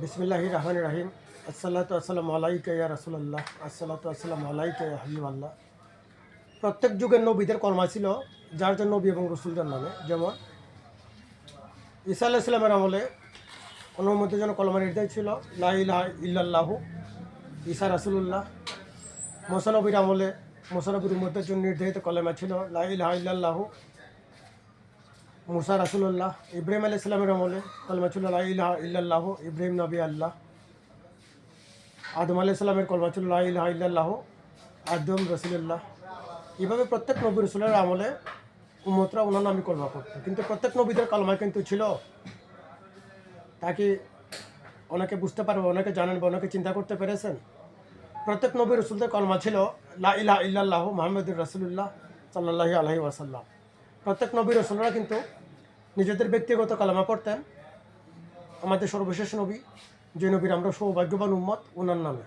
বিসমিল্লাহির রহমানির রহিম। আসসালাতু আসসালামু আলাইকা ইয়া রাসূলুল্লাহ, আসসালাতু আসসালামু আলাইকা ইয়া হাবিবাল্লাহ। প্রত্যেক যুগের নবীদের কলমা ছিল যার জন্য নবী এবং রসুলদের নামে। যেমন ঈসা আলাইহিস সালামের আমলে অনুমতির জন্য কলমা নির্দেশ ছিল লা ইলাহা ইল্লাল্লাহু, ঈসা রাসূলুল্লাহ। মুসা নবীর আমলে মুসা নবীর উম্মতের জন্য নির্ধারিত কলমা ছিল লা ইলাহা ইল্লাল্লাহু, মুসা রাসূলুল্লাহ। ইব্রাহিম আলাইহিস সালামের আমলে কলমা ছিল লা ইলাহা ইল্লাল্লাহু, ইব্রাহিম নবী আল্লাহ। আদম আলাইহিস সালামের কলমা ছিল লা ইলাহা ইল্লাল্লাহ, আদম রসুলুল্লাহ। এইভাবে প্রত্যেক নবী রসুলের আমলে উম্মতরা ওনার নামে কলমা পড়তো। কিন্তু প্রত্যেক নবীদের কলমা কিন্তু ছিল, তাকে অনেকে বুঝতে পারবে, অনেকে জানেন বা অনেকে চিন্তা করতে পেরেছেন। প্রত্যেক নবী রসুলদের কলমা ছিল লা ইলাহা ইল্লাল্লাহু মুহাম্মাদুর রাসূলুল্লাহ সাল্লাল্লাহু আলাইহি ওয়াসাল্লাম। প্রত্যেক নবী রসুলরা কিন্তু নিজেদের ব্যক্তিগত কলমা পড়তেন আমাদের সর্বশেষ নবী, যে নবীর আমরা সৌভাগ্যবান উম্মত, ওনার নামে।